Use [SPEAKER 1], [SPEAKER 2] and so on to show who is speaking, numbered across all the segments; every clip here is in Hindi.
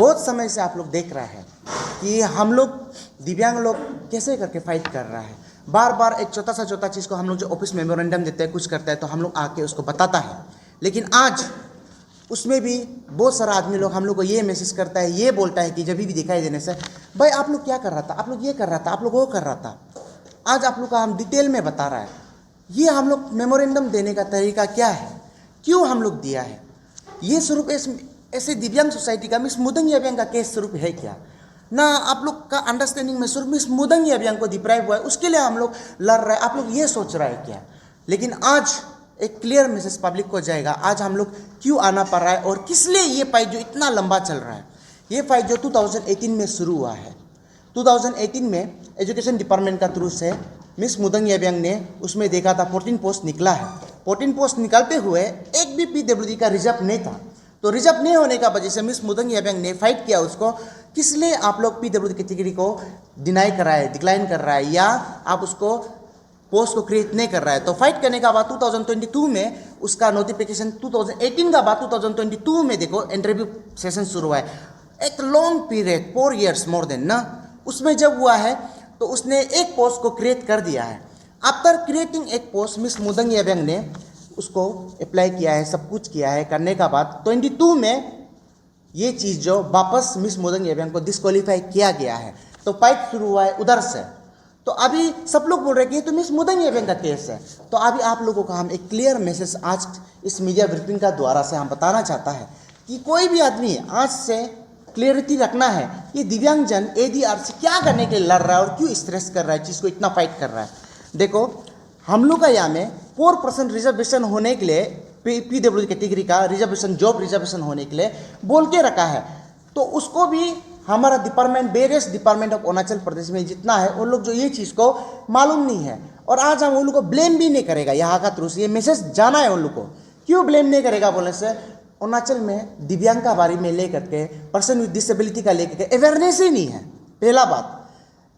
[SPEAKER 1] बहुत समय से आप लोग देख रहे हैं कि हम लोग दिव्यांग लोग कैसे करके फाइट कर रहा है। बार बार एक छोटा सा चीज़ को हम लोग जो ऑफिस मेमोरेंडम देते हैं, कुछ करता है तो हम लोग आके उसको बताता है, लेकिन आज उसमें भी बहुत सारा आदमी लोग हम लोग को ये मैसेज करता है, ये बोलता है कि जब भी दिखाई देने से भाई आप लोग क्या कर रहा था, आप लोग ये कर रहा था, आप लोग वो कर रहा था। आज आप लोग का हम डिटेल में बता रहा है, ये हम लोग मेमोरेंडम देने का तरीका क्या है, क्यों हम लोग दिया है, ये स्वरूप ऐसे दिव्यांग सोसाइटी का मिस मुदंगी अभियान का केस स्वरूप है क्या ना। आप लोग का अंडरस्टैंडिंग में स्वरूप मिस मुदंगी अभियान को डिप्राइव हुआ है, उसके लिए हम लोग लड़ रहे हैं, आप लोग ये सोच रहे हैं क्या। लेकिन आज एक क्लियर मैसेज पब्लिक को जाएगा, आज हम लोग क्यों आना पड़ रहा है और किस लिए ये फाइट जो इतना लंबा चल रहा है। ये फाइट जो 2018 में शुरू हुआ है, 2018 में एजुकेशन डिपार्टमेंट का थ्रू से मिस मुदंगी अभियान ने उसमें देखा था 14 पोस्ट निकला है। 14 पोस्ट निकलते हुए एक भी PWD का रिजर्व नहीं था, तो रिजर्व नहीं होने का वजह से मिस मुदंगी अभियान ने फाइट किया उसको, किस लिए आप लोग PWD कैटेगरी को डिनाई कर रहा है, डिक्लाइन कर रहा है, या आप उसको पोस्ट को क्रिएट नहीं कर रहा है। तो फाइट करने का बाद 2022 में उसका नोटिफिकेशन, 2018 का बाद 2022 में देखो इंटरव्यू सेशन शुरू हुआ है। एक long period 4 years more than ना, उसमें जब हुआ है तो उसने एक पोस्ट को क्रिएट कर दिया है। आफ्टर क्रिएटिंग एक पोस्ट मिस मुदंगी अभियान ने उसको अप्लाई किया है, सब कुछ किया है। करने का बाद 22 में ये चीज़ जो वापस मिस मुदंगी अभियान को डिस्क्वालीफाई किया गया है, तो फाइट शुरू हुआ है उधर से। तो अभी सब लोग बोल रहे हैं कि तो मिस मुदंगी अभियान का केस है। तो अभी आप लोगों को हम एक क्लियर मैसेज आज इस मीडिया ब्रीफिंग का द्वारा से हम बताना चाहता है कि कोई भी आदमी आज से क्लियरिटी रखना है कि दिव्यांगजन ADRC क्या करने के लिए लड़ रहा है और क्यों स्ट्रेस कर रहा है, चीज़ को इतना फाइट कर रहा है। देखो हम लोग का यहाँ में 4% रिजर्वेशन होने के लिए, PWD कैटेगरी का रिजर्वेशन, जॉब रिजर्वेशन होने के लिए बोल के रखा है। तो उसको भी हमारा department, various department of Arunachal Pradesh में जितना है उन लोग जो ये चीज़ को मालूम नहीं है, और आज हम उन लोग को ब्लेम भी नहीं करेगा। यहाँ का थ्रू से ये मैसेज जाना है उन लोग को, क्यों ब्लेम नहीं करेगा बोलने से अरुणाचल में दिव्यांग का बारे में लेकर के, पर्सन विद डिसेबिलिटी का लेकर के अवेयरनेस ही नहीं है। पहला बात,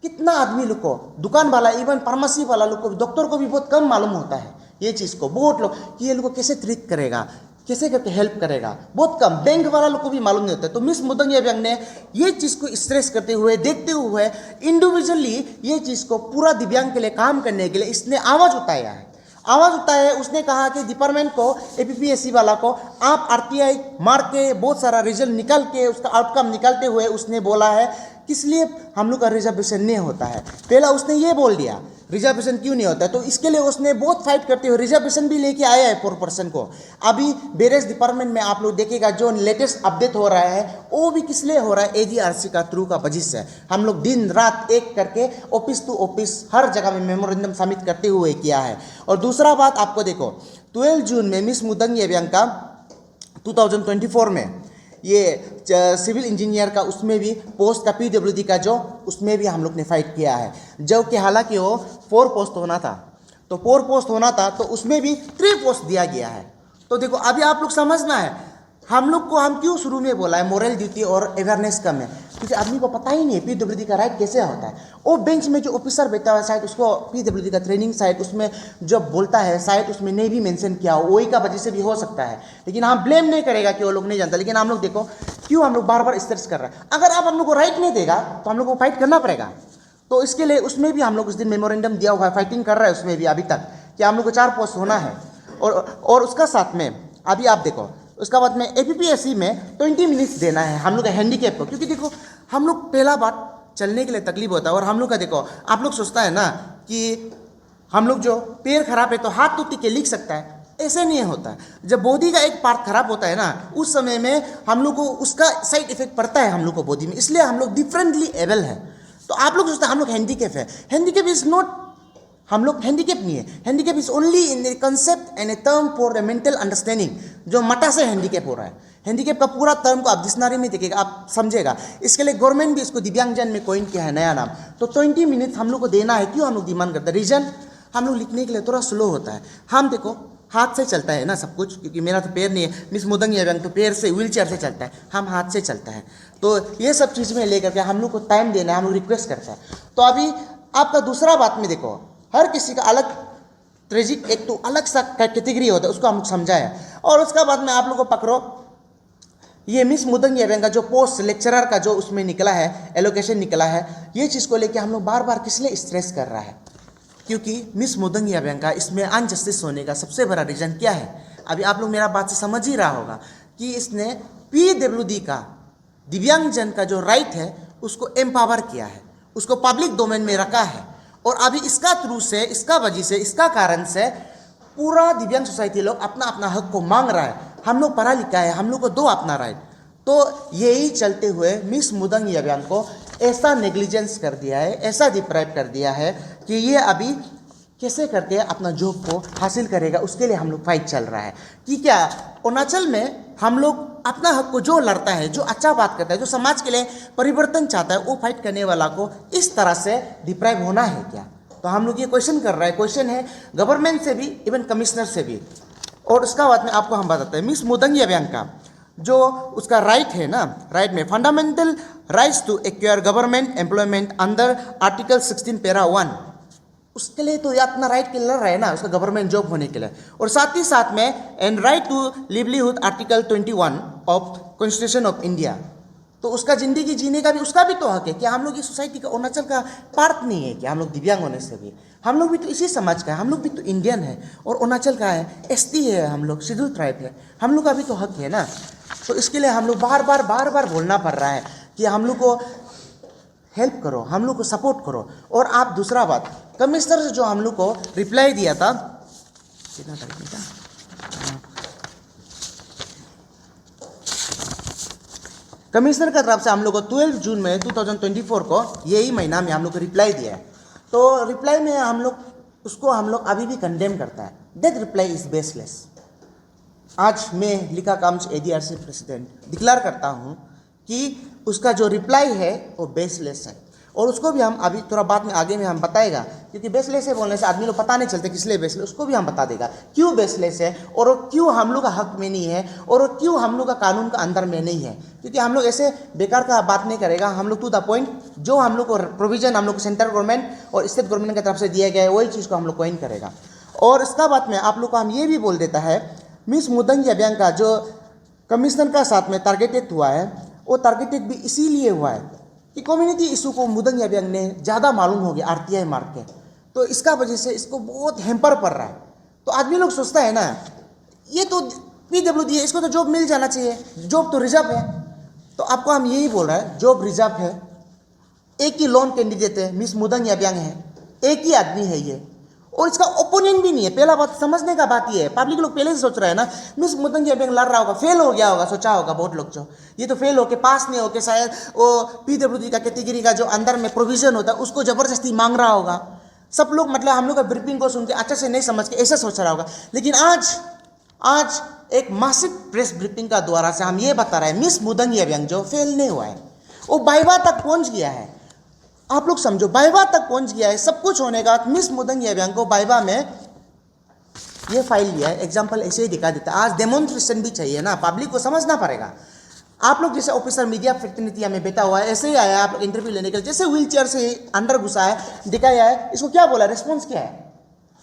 [SPEAKER 1] कितना आदमी लोग को, दुकान वाला, इवन फार्मेसी वाला लोग को, डॉक्टर को भी बहुत कम मालूम होता है ये चीज़ को। बहुत लोग कि ये लोग को कैसे ट्रीट करेगा, कैसे करके हेल्प करेगा, बहुत कम। बैंक वाला लोग को भी मालूम नहीं होता है। तो मिस मुदंगी अभियान ने ये चीज़ को स्ट्रेस करते हुए, देखते हुए, इंडिविजुअली ये चीज़ को पूरा दिव्यांग के लिए काम करने के लिए इसने आवाज़ उठाया है। आवाज़ उठाया है, उसने कहा कि डिपार्टमेंट को, APPSC वाला को, आप RTI मार के बहुत सारा रिजल्ट निकल के उसका आउटकम निकालते हुए उसने बोला है किस लिए हम लोग का रिजर्वेशन नहीं होता है। पहला उसने ये बोल दिया रिजर्वेशन क्यों नहीं होता है, तो इसके लिए उसने बहुत फाइट करते हुए रिजर्वेशन भी लेके आया है 4% को। अभी वेरियस डिपार्टमेंट में आप लोग देखिएगा जो लेटेस्ट अपडेट हो रहा है वो भी किस लिए हो रहा है, ADRC का थ्रू का वजह से। हम लोग दिन रात एक करके ऑफिस टू ऑफिस हर जगह में मेमोरेंडम सबमिट करते हुए किया है। और दूसरा बात आपको देखो 12 जून में मिस मुदंगी अभियान का 2024 में ये सिविल इंजीनियर का, उसमें भी पोस्ट का PWD का जो, उसमें भी हम लोग ने फाइट किया है। जो कि हालांकि वो 4 पोस्ट होना था, तो 4 पोस्ट होना था, तो उसमें भी 3 पोस्ट दिया गया है। तो देखो अभी आप लोग समझना है हम लोग को, हम क्यों शुरू में बोला है मोरल ड्यूटी और अवेयरनेस कम है, क्योंकि आदमी को पता ही नहीं है PWD का राइट कैसे होता है। वो बेंच में जो ऑफिसर बैठा हुआ है, शायद उसको PWD का ट्रेनिंग शायद उसमें जब बोलता है शायद उसमें नहीं भी मेंशन किया हो, वही का वजह से भी हो सकता है। लेकिन हम ब्लेम नहीं करेगा कि वो लोग नहीं जानता। लेकिन हम लोग देखो क्यों हम लोग बार बार स्ट्रेस कर रहे हैं। अगर आप हम लोग को राइट नहीं देगा तो हम लोग को फाइट करना पड़ेगा। तो इसके लिए उसमें भी हम लोग उस दिन मेमोरेंडम दिया हुआ है, फाइटिंग कर रहा है उसमें भी अभी तक कि हम लोग को 4 पोस्ट होना है। और उसका साथ में अभी आप देखो उसका बाद में APPSC में 20 मिनट्स देना है हम लोग का हैंडीकैप को, क्योंकि देखो हम लोग पहला बात चलने के लिए तकलीफ होता है। और हम लोग का देखो आप लोग सोचता है ना कि हम लोग जो पैर खराब है तो हाथ तो टिक के लिख सकता है, ऐसे नहीं होता है। जब बॉडी का एक पार्ट खराब होता है ना, उस समय में हम लोग को उसका साइड इफेक्ट पड़ता है हम लोग को बॉडी में, इसलिए हम लोग डिफरेंटली एबल है। तो आप लोग सोचते हैं हम लोग हैंडीकैप है, हैंडीकैप इज नॉट, हम लोग हैंडीकैप नहीं है। Handicap is only in A concept and a term for a mental understanding, जो मटा से हैंडीकैप हो रहा है। हैंडीकैप का पूरा टर्म को आप डिक्शनरी में देखिएगा, आप समझेगा। इसके लिए गवर्नमेंट भी इसको दिव्यांगजन में कॉइन किया है नया नाम। तो 20 मिनट हम लोग को देना है। क्यों हम लोग डिमांड करते हैं? रीजन, हम लोग लिखने के लिए थोड़ा स्लो होता है। हम देखो हाथ से चलता है ना सब कुछ, क्योंकि मेरा तो पैर नहीं है, मिस मुदंगी अभियान तो पैर से, व्हील चेयर से चलता है, हम हाथ से चलता है। तो ये सब चीज़ में लेकर के हम लोग को टाइम देना है, हम लोग रिक्वेस्ट करते हैं। तो अभी आपका दूसरा बात में देखो, हर किसी का अलग ट्रेजिक एक तो अलग सा कैटेगरी होता है, उसको हम लोग समझाए। और उसका बाद में आप लोग को पकड़ो ये मिस मुदंग याब्यांग का जो पोस्ट लेक्चरर का जो उसमें निकला है, एलोकेशन निकला है, ये चीज़ को लेके हम लोग बार बार किस लिए स्ट्रेस कर रहा है? क्योंकि मिस मुदंग याब्यांग का इसमें अनजस्टिस होने का सबसे बड़ा रीज़न क्या है? अभी आप लोग मेरा बात से समझ ही रहा होगा कि इसने PWD का दिव्यांगजन का जो राइट है उसको एम्पावर किया है, उसको पब्लिक डोमेन में रखा है, और अभी इसका थ्रू से, इसका वजह से, इसका कारण से पूरा दिव्यांग सोसाइटी लोग अपना अपना हक को मांग रहा है। हम लोग पढ़ा लिखा है, हम लोग को दो अपना राइट। तो यही चलते हुए मिस मुदंग याब्यांग को ऐसा नेग्लिजेंस कर दिया है, ऐसा डिप्राइव कर दिया है कि ये अभी कैसे करके अपना जॉब को हासिल करेगा, उसके लिए हम लोग फाइट चल रहा है। कि क्या अरुणाचल में हम लोग अपना हक को जो लड़ता है, जो अच्छा बात करता है, जो समाज के लिए परिवर्तन चाहता है, वो फाइट करने वाला को इस तरह से डिप्राइव होना है क्या? तो हम लोग ये क्वेश्चन कर रहा है, क्वेश्चन है गवर्नमेंट से भी, इवन कमिश्नर से भी। और उसका बाद में आपको हम बताते हैं मिस मुदंग याब्यांग का जो उसका राइट है ना, राइट में fundamental rights to acquire government employment under article 16 para 1, उसके लिए तो ये अपना राइट के लड़ रहा है ना, उसका गवर्नमेंट जॉब होने के लिए। और साथ ही साथ में and right to livelihood article 21 of constitution of India, तो उसका ज़िंदगी जीने का भी उसका भी तो हक है। क्या हम लोग इस सोसाइटी का, अरुणाचल का पार्ट नहीं है क्या? हम लोग दिव्यांग होने से भी, हम लोग भी तो इसी समाज का है, हम लोग भी तो इंडियन है, और अरुणाचल का है, ST है, हम लोग शेड्यूल ट्राइब है, हम लोग का भी तो हक है ना। तो इसके लिए हम लोग बार बार बोलना पड़ रहा है कि हम लोग को हेल्प करो, हम लोग को सपोर्ट करो। और आप दूसरा बात, कमिश्नर से जो हम लोग को रिप्लाई दिया था, कितना तारीख में था, कमिश्नर की तरफ से हम लोग को 12 जून में 2024 को, यही महीना में हम लोग को रिप्लाई दिया है। तो रिप्लाई में हम लोग अभी भी कंडेम करता है। That reply is baseless. आज मैं लिखा काम्स ADRC प्रेसिडेंट डिक्लेयर करता हूँ कि उसका जो रिप्लाई है वो बेसलेस है, और उसको भी हम अभी थोड़ा बाद में आगे में हम बताएगा, क्योंकि बेसलेस है बोलने से आदमी लोग पता नहीं चलते किस लिए बेसलेस, उसको भी हम बता देगा क्यों बेसलेस है, और वो क्यों हम लोग का हक में नहीं है, और वो क्यों हम लोग का कानून का अंदर में नहीं है। क्योंकि हम लोग ऐसे बेकार का बात नहीं करेगा, हम लोग टू द पॉइंट, जो हम लोग को प्रोविजन हम लोग को सेंट्रल गवर्नमेंट और स्टेट गवर्नमेंट की तरफ से दिया गया है वही चीज़ को हम लोग पॉइंट करेगा। और इसका बाद में आप लोग को हम ये भी बोल देता है, मिस मुदंग याब्यांग का जो कमिश्नर का साथ में टारगेटेड हुआ है, वो टारगेटेड भी इसीलिए हुआ है कि कम्युनिटी इशू को मुदंग याब्यांग ने ज़्यादा मालूम हो गया RTI मार के, तो इसका वजह से इसको बहुत हैम्पर पड़ रहा है। तो आदमी लोग सोचता है ना, ये तो PWD है, इसको तो जॉब मिल जाना चाहिए, जॉब तो रिजर्व है। तो आपको हम यही बोल रहे हैं, जॉब रिजर्व है, एक ही लोन कैंडिडेट है, मिस मुदंग याब्यांग है, एक ही आदमी है ये, और इसका ओपोनेंट भी नहीं है। पहला बात समझने का बात ये है, पब्लिक लोग पहले से सोच रहे हैं ना, मिस मुदंग याब्यांग लड़ रहा होगा, फेल हो गया होगा, सोचा होगा बहुत लोग, जो ये तो फेल होके पास नहीं होके शायद वो PWD का कैटेगरी का जो अंदर में प्रोविजन होता है उसको ज़बरदस्ती मांग रहा होगा। सब लोग मतलब हम लोग का ब्रीफिंग को सुन के अच्छे से नहीं समझ के ऐसा सोच रहा होगा। लेकिन आज एक मासिक प्रेस ब्रीफिंग का द्वारा से हम ये बता रहे हैं, मिस मुदंग याब्यांग जो फेल नहीं हुआ है, वो वाइवा तक पहुँच गया है। आप लोग समझो, वाइवा तक पहुंच गया है, सब कुछ होने का। मिस मुदंग याब्यांग को वाइवा में ये फाइल लिया है, एग्जाम्पल ऐसे ही दिखा देता है। आज डेमोन्स्ट्रेशन भी चाहिए ना, पब्लिक को समझना पड़ेगा। आप लोग जैसे ऑफिसर मीडिया फ्रेटर्निटी में बैठा हुआ है, ऐसे ही आया आप इंटरव्यू लेने के लिए, जैसे व्हील चेयर से अंदर घुसा है, दिखाया है, इसको क्या बोला, रिस्पॉन्स क्या है?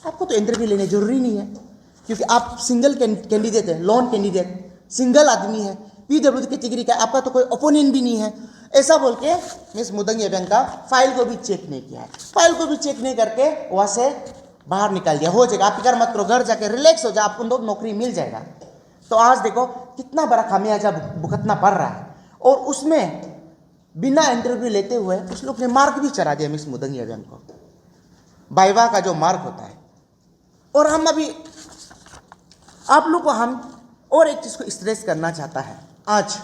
[SPEAKER 1] आपको तो इंटरव्यू लेने जरूरी नहीं है, क्योंकि आप सिंगल कैंडिडेट है, लोन कैंडिडेट, सिंगल आदमी है, PWD कैटेगरी का, आपका तो कोई ओपोनेंट भी नहीं है। ऐसा बोल के मिस मुदंग याब्यांग का फाइल को भी चेक नहीं किया है, फाइल को भी चेक नहीं करके वहाँ से बाहर निकाल दिया। हो जाएगा, आप फिक्र मत करो, घर जाके रिलैक्स हो जाए, आपको नौकरी मिल जाएगा। तो आज देखो कितना बड़ा खामियाजा भुगतना पड़ रहा है, और उसमें बिना इंटरव्यू लेते हुए उस लोग ने मार्क भी चढ़ा दिया मिस मुदंग याब्यांग को, वाइवा का जो मार्क होता है। और हम अभी आप लोग को हम और एक चीज़ को स्ट्रेस करना चाहता है आज,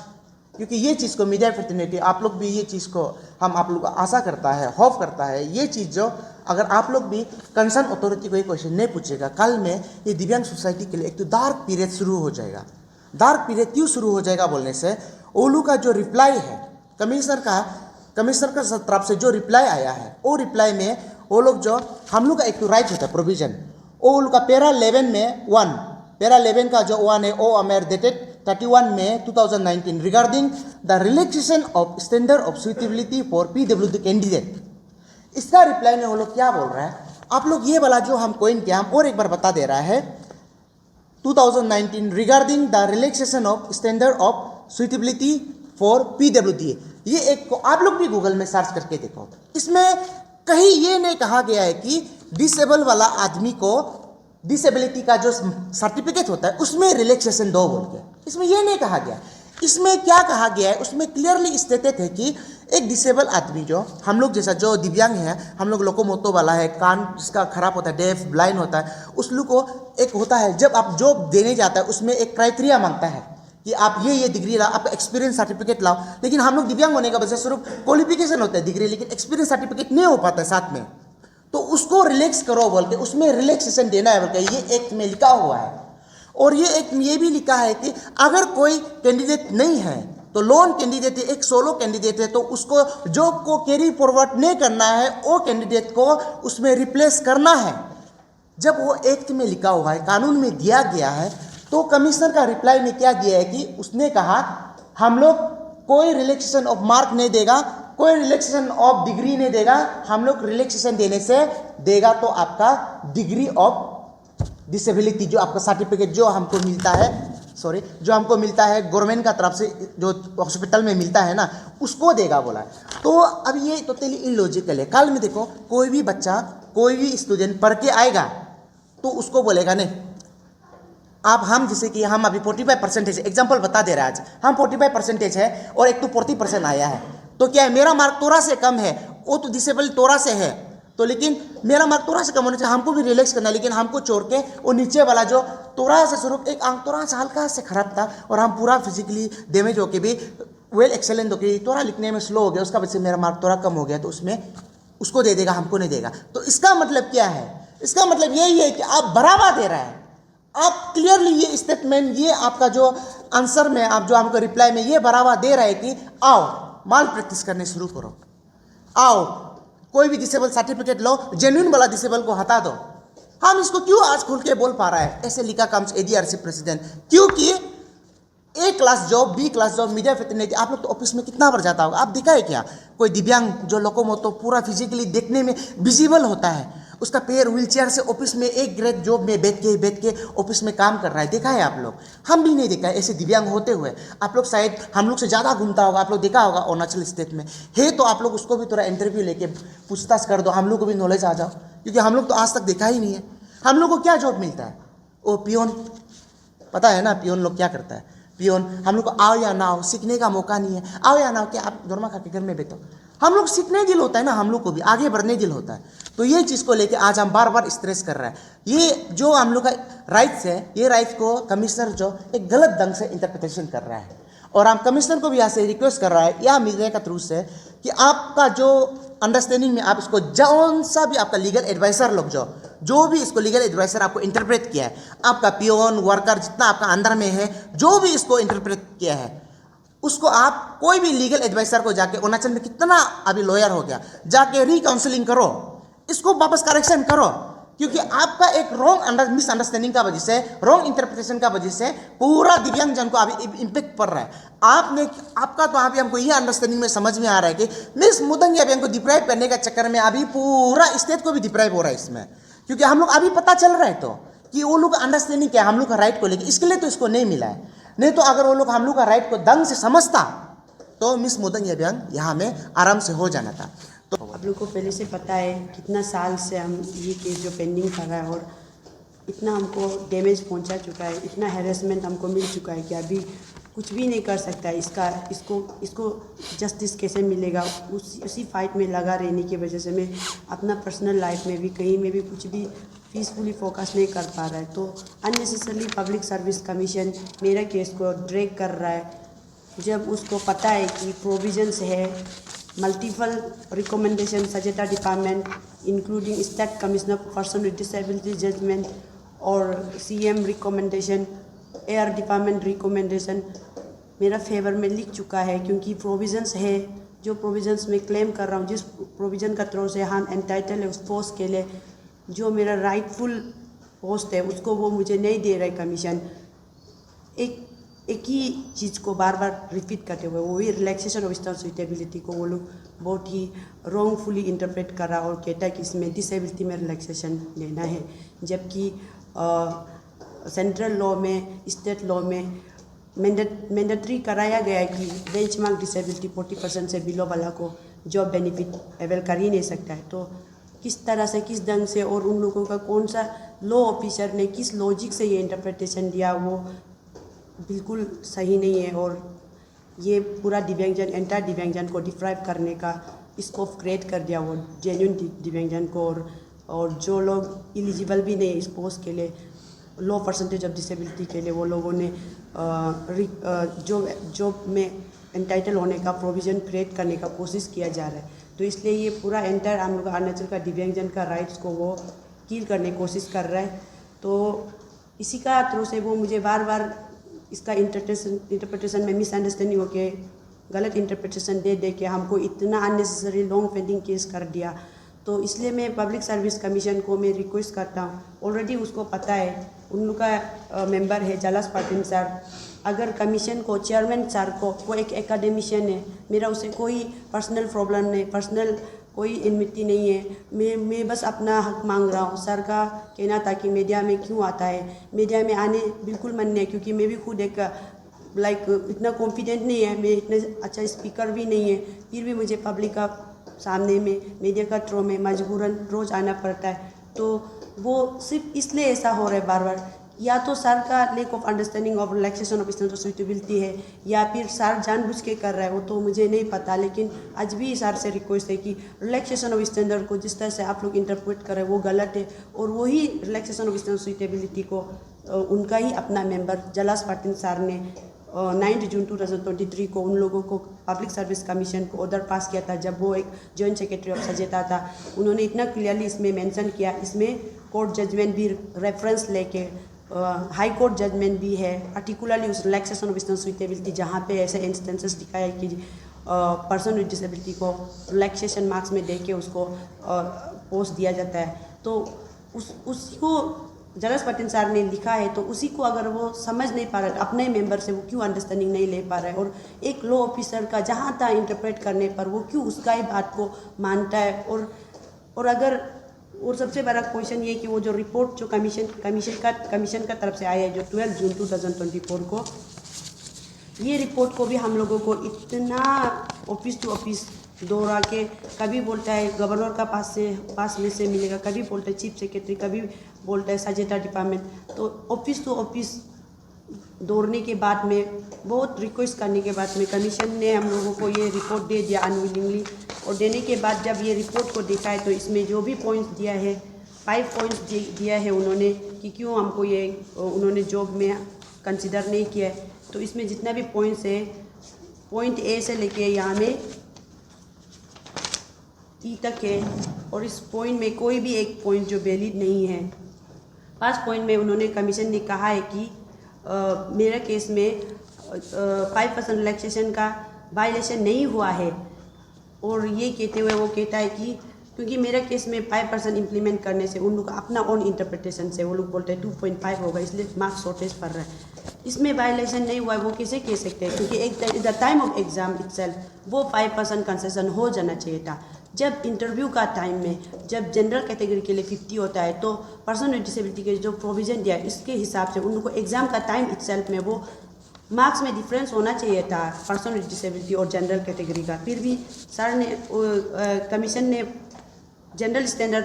[SPEAKER 1] क्योंकि ये चीज़ को मीडिया फ्रेटर्निटी, आप लोग भी ये चीज़ को हम आप लोग को आशा करता है, होप करता है, ये चीज़ जो अगर आप लोग भी कंसर्न अथॉरिटी को ये क्वेश्चन नहीं पूछेगा, कल में ये दिव्यांग सोसाइटी के लिए एक तो डार्क पीरियड शुरू हो जाएगा। डार्क पीरियड क्यों शुरू हो जाएगा बोलने से, ओलू का जो रिप्लाई है कमिश्नर का तरफ से जो रिप्लाई आया है, वो रिप्लाई में वो लोग जो हम लोग का एक तो राइट होता है प्रोविजन, वो लोग का पैरा 11 में 1, पैरा 11 का जो 1 है, O M dated 31 May 2019 regarding the relaxation of standard of suitability for PWD candidate. इसका रिप्लाई में वो लोग क्या बोल रहा है, आप लोग ये वाला जो हम कोइन किया, हम और एक बार बता दे रहा है, 2019 regarding the relaxation of standard of suitability for PWD। ये एक को आप लोग भी गूगल में सर्च करके देखो, इसमें कहीं ये नहीं कहा गया है कि डिसेबल वाला आदमी को डिसेबिलिटी का जो सर्टिफिकेट होता है उसमें रिलैक्सेशन दो बोल के, इसमें ये नहीं कहा गया। इसमें क्या कहा गया है, उसमें क्लियरली स्टेटेड है कि एक डिसेबल आदमी जो हम लोग जैसा जो दिव्यांग है, हम लोग लोकोमोटो वाला है, कान जिसका खराब होता है, डेफ ब्लाइंड होता है, उस लोग को एक होता है जब आप जॉब देने जाता है उसमें एक क्राइटेरिया मांगता है कि आप ये डिग्री लाओ, आप एक्सपीरियंस सर्टिफिकेट लाओ। लेकिन हम लोग दिव्यांग होने का वजह सिर्फ क्वालिफिकेशन होता है डिग्री, लेकिन एक्सपीरियंस सर्टिफिकेट नहीं हो पाता है साथ में, तो उसको रिलैक्स करो बोल के, उसमें रिलैक्सेशन देना है बोल के ये एक्ट में लिखा हुआ है। और ये एक्ट में ये भी लिखा है कि अगर कोई कैंडिडेट नहीं है तो लोन कैंडिडेट है, एक सोलो कैंडिडेट है, तो उसको जॉब को कैरी फॉरवर्ड नहीं करना है, वो कैंडिडेट को उसमें रिप्लेस करना है। जब वो एक्ट में लिखा हुआ है, कानून में दिया गया है, तो कमिश्नर का रिप्लाई में क्या दिया है कि उसने कहा हम लोग कोई रिलैक्सेशन ऑफ मार्क नहीं देगा, कोई रिलैक्सेशन ऑफ डिग्री नहीं देगा, हम लोग रिलैक्सेशन देने से देगा तो आपका डिग्री ऑफ डिसेबिलिटी जो आपका सर्टिफिकेट जो हमको मिलता है, जो हमको मिलता है गवर्नमेंट का तरफ से, जो हॉस्पिटल में मिलता है ना, उसको देगा बोला। तो अब ये टोटली इलॉजिकल है। कल में देखो कोई भी बच्चा, कोई भी स्टूडेंट पढ़ के आएगा तो उसको बोलेगा नहीं आप, हम जैसे कि हम अभी 45% एग्जाम्पल बता दे रहे हैं, आज हम 45% है और एक तो 40% आया है, तो क्या है मेरा मार्क तोरा से कम है, वो तो डिसेबल तोरा से है, तो लेकिन मेरा मार्क तोरा से कम होने से हमको भी रिलैक्स करना है, लेकिन हमको छोड़ के वो नीचे वाला जो तोरा से सिर्फ एक आंख तोरा से हल्का से खराब था और हम पूरा फिजिकली डैमेज होके भी वेल एक्सेलेंट होके तोरा लिखने में स्लो हो गया, उसका वजह से मेरा मार्क तोरा कम हो गया, तो उसमें उसको दे देगा, हमको नहीं देगा। तो इसका मतलब क्या है, इसका मतलब यही है कि आप बढ़ावा दे रहे हैं। आप क्लियरली ये स्टेटमेंट, ये आपका जो आंसर में आप जो हमको रिप्लाई में ये बढ़ावा दे रहे हैं कि आओ माल प्रैक्टिस करने शुरू करो, आओ कोई भी डिसेबल सर्टिफिकेट लो, जेन्युइन वाला डिसेबल को हटा दो। हम इसको क्यों आज खुल के बोल पा रहा है, ऐसे लिखा कम्स ADRC प्रेसिडेंट, क्योंकि A class job, B class job, media fitness, आप लोग तो ऑफिस में कितना बार जाता होगा, आप देखा है क्या कोई दिव्यांग जो लोकोमोटो पूरा फिजिकली देखने में विजिबल होता है, उसका पैर व्हीलचेयर से ऑफिस में एक ग्रेड जॉब में बैठ के ऑफिस में काम कर रहा है, देखा है आप लोग? हम भी नहीं देखा है ऐसे दिव्यांग होते हुए। आप लोग शायद हम लोग से ज़्यादा घूमता होगा, आप लोग देखा होगा अरुणाचल स्टेट में है, तो आप लोग उसको भी थोड़ा इंटरव्यू लेके पूछताछ कर दो, हम लोग को भी नॉलेज आ जाओ, क्योंकि हम लोग तो आज तक देखा ही नहीं है। हम लोग को क्या जॉब मिलता है, वो पियोन, पता है ना पियोन लोग क्या करता है, पियोन हम लोग को आओ या ना आओ सीखने का मौका नहीं है, आओ या ना आओ क्या आप दोरमा खा के घर में बैठो, हम लोग सीखने दिल होता है ना, हम लोग को भी आगे बढ़ने दिल होता है। तो ये चीज़ को लेके आज हम बार बार स्ट्रेस कर रहे हैं, ये जो हम लोग का राइट्स है, ये राइट्स को कमिश्नर जो एक गलत ढंग से इंटरप्रिटेशन कर रहा है, और हम कमिश्नर को भी यहाँ से रिक्वेस्ट कर रहा है या मीडिया का थ्रू से कि आपका जो अंडरस्टैंडिंग में आप इसको जौन सा भी आपका लीगल एडवाइजर लोग जो भी इसको लीगल एडवाइजर आपको इंटरप्रेट किया है, आपका पियोन वर्कर जितना आपका अंदर में है, जो भी इसको इंटरप्रेट किया है, उसको आप कोई भी लीगल एडवाइजर को जाके, अरुणाचल में कितना अभी लॉयर हो गया, जाके रिकाउंसलिंग करो, इसको वापस करेक्शन करो, क्योंकि आपका एक रॉन्ग मिसअंडरस्टैंडिंग का वजह से, रॉन्ग इंटरप्रिटेशन का वजह से पूरा दिव्यांग जन को अभी इम्पेक्ट पड़ रहा है। आपका तो अभी हमको ये अंडरस्टैंडिंग में समझ में आ रहा है कि मिस मुदंगी अभी हमको डिप्राइव करने का चक्कर में अभी पूरा स्टेट को भी डिप्राइव हो रहा है इसमें, क्योंकि हम लोग अभी पता चल रहा है तो कि वो लोग का अंडरस्टैंडिंग क्या है हम लोग का राइट को लेकर, इसके लिए तो इसको नहीं मिला है। नहीं तो अगर वो लोग हम लोग का राइट को दंग से समझता तो मिस मुदंगी अभियान यहाँ में आराम से हो जाना था। तो
[SPEAKER 2] आप लोग को पहले से पता है कितना साल से हम ये केस जो पेंडिंग कर रहा है, और इतना हमको डैमेज पहुंचा चुका है, इतना हैरेसमेंट हमको मिल चुका है कि अभी कुछ भी नहीं कर सकता है। इसको जस्टिस कैसे मिलेगा, उसी फाइट में लगा रहने की वजह से मैं अपना पर्सनल लाइफ में भी कहीं में भी कुछ भी पीसफुली फोकस नहीं कर पा रहा है। तो अननेसेसरली पब्लिक सर्विस कमीशन मेरा केस को ड्रैग कर रहा है, जब उसको पता है कि प्रोविजंस है, मल्टीपल रिकमेंडेशन सजेटा department including state commissioner person with disability judgment और CM recommendation, air department recommendation मेरा फेवर में लिख चुका है, क्योंकि प्रोविजंस है, जो प्रोविजंस मैं क्लेम कर रहा हूँ, जिस प्रोविज़न का थ्रू से हम एंटाइटल है उस पोस्ट के लिए, जो मेरा राइटफुल पोस्ट है उसको वो मुझे नहीं दे रहा है कमीशन। एक ही चीज़ को बार बार रिपीट करते हुए, वही रिलैक्सेशन ऑफ स्टैंड सुइटेबिलिटी को वो लोग बहुत ही रॉन्गफुली इंटरप्रेट कर रहा और कहता है कि इसमें डिसेबिलिटी में रिलैक्सेशन लेना है, जबकि सेंट्रल लॉ में, स्टेट लॉ में मैंडेटरी कराया गया है कि बेंचमार्क डिसेबिलिटी 40% से बिलो वाला को जॉब बेनिफिट अवेल कर ही नहीं सकता है। तो किस तरह से, किस ढंग से और उन लोगों का कौन सा लॉ ऑफिसर ने किस लॉजिक से ये इंटरप्रिटेशन दिया, वो बिल्कुल सही नहीं है। और ये पूरा दिव्यांगजन, एंटायर दिव्यांगजन को डिप्राइव करने का स्कोप क्रिएट कर दिया वो जेन्युइन दिव्यांगजन को। और जो लोग एलिजिबल भी नहीं है इस पोस्ट के लिए, लो परसेंटेज ऑफ डिसेबिलिटी के लिए, वो लोगों ने जॉब में एंटाइटल होने का प्रोविज़न क्रिएट करने का कोशिश किया जा रहा है। तो इसलिए ये पूरा एंटायर हम लोग अरुणाचल का दिव्यांगजन का राइट्स को वो कील करने की कोशिश कर रहा है। तो इसी का थ्रू से वो मुझे बार बार इसका इंटरप्रिटेशन में मिसअंडरस्टैंडिंग होके गलत इंटरप्रिटेशन दे के हमको इतना अननेसेसरी लॉन्ग पेंडिंग केस कर दिया। तो इसलिए मैं पब्लिक सर्विस कमीशन को मैं रिक्वेस्ट करता हूँ, ऑलरेडी उसको पता है, उन लोग का मेंबर है जलास पाटिल सर। अगर कमीशन को, चेयरमैन सर को, वो एक एकेडमिशियन है, मेरा उसे कोई पर्सनल प्रॉब्लम नहीं, पर्सनल कोई इनमिटी नहीं है। मैं बस अपना हक मांग रहा हूँ। सर का कहना था कि मीडिया में क्यों आता है, मीडिया में आने बिल्कुल मन नहीं है, क्योंकि मैं भी खुद एक इतना कॉन्फिडेंट नहीं है, मैं इतने अच्छा स्पीकर भी नहीं है, फिर भी मुझे पब्लिक का सामने में मीडिया का थ्रू में मजबूरन रोज़ आना पड़ता है। तो वो सिर्फ इसलिए ऐसा हो रहा है बार बार, या तो सर का lake of understanding of relaxation of standard suitability है, या फिर सर जानबूझ के कर रहा है, वो तो मुझे नहीं पता। लेकिन आज भी सर से रिक्वेस्ट है कि रिलैक्सेशन ऑफ स्टैंडर्ड को जिस तरह से आप लोग इंटरप्रेट कर रहे हैं वो गलत है। और वही रिलैक्सेशन ऑफ स्टैंडर्ड सूटेबिलिटी को उनका ही अपना मेंबर जलास पाटिल सर ने 9 जून 2023 को उन लोगों को पब्लिक सर्विस कमीशन को ऑर्डर पास किया था, जब वो एक जॉइंट सेक्रेटरी ऑफ सजेता था। उन्होंने इतना क्लियरली इसमें मेंशन किया, इसमें कोर्ट जजमेंट भी रेफरेंस लेके, हाई कोर्ट जजमेंट भी है, पर्टिकुलरली उस रिलैक्सेशन ऑफ स्टैंडर्ड सूटेबिलिटी जहाँ पे ऐसे इंस्टेंसेस दिखाया कि पर्सन विद डिसेबिलिटी को रिलैक्सेशन मार्क्स में दे के उसको पोस्ट दिया जाता है। तो उसको जलास पाटिल सर ने लिखा है, तो उसी को अगर वो समझ नहीं पा रहा है, अपने मेंबर से वो क्यों अंडरस्टैंडिंग नहीं ले पा रहा है, और एक लॉ ऑफिसर का जहाँ तक इंटरप्रेट करने पर वो क्यों उसका ही बात को मानता है। और सबसे बड़ा क्वेश्चन ये कि वो जो रिपोर्ट जो कमीशन का तरफ से आया है, जो 12 जून 2024 को, ये रिपोर्ट को भी हम लोगों को इतना ऑफिस टू ऑफिस दौड़ा के, कभी बोलता है गवर्नर का पास में से मिलेगा, कभी बोलता है चीफ सेक्रेटरी, कभी बोलता है सजेटा डिपार्टमेंट। तो ऑफिस टू ऑफिस दौड़ने के बाद में, बहुत रिक्वेस्ट करने के बाद में, कमीशन ने हम लोगों को ये रिपोर्ट दे दिया अनविलिंगली। और देने के बाद जब ये रिपोर्ट को देखा है, तो इसमें जो भी पॉइंट्स दिया है, 5 पॉइंट्स दिया है उन्होंने कि क्यों हमको ये उन्होंने जॉब में कंसिडर नहीं किया है। तो इसमें जितना भी पॉइंट्स है, पॉइंट ए से लेके यहाँ में ई तक है, और इस पॉइंट में कोई भी एक पॉइंट जो वैलिड नहीं है। 5 पॉइंट में उन्होंने कमीशन ने कहा है कि मेरा केस में 5% रिलैक्सेशन का वायलेशन नहीं हुआ है। और ये कहते हुए वो कहता है कि क्योंकि मेरा केस में 5% इम्प्लीमेंट करने से, उन लोग अपना ओन इंटरप्रिटेशन से वो लोग बोलते हैं 2.5 होगा, इसलिए मार्क्स शॉर्टेज पड़ रहा है। इसमें वायलेशन नहीं हुआ है, वो कैसे कह सकते हैं? क्योंकि एक the time of exam itself वो 5% कंसेशन हो जाना चाहिए था। जब इंटरव्यू का टाइम में, जब जनरल कैटेगरी के लिए 50 होता है, तो पर्सन विद डिसेबिलिटी के जो प्रोविजन दिया है, इसके हिसाब से उन लोगों को एग्जाम का टाइम इटसेल्फ में वो मार्क्स में डिफरेंस होना चाहिए था पर्सन विद डिसेबिलिटी और जनरल कैटेगरी का। फिर भी सर ने, कमीशन ने जनरल स्टैंडर्ड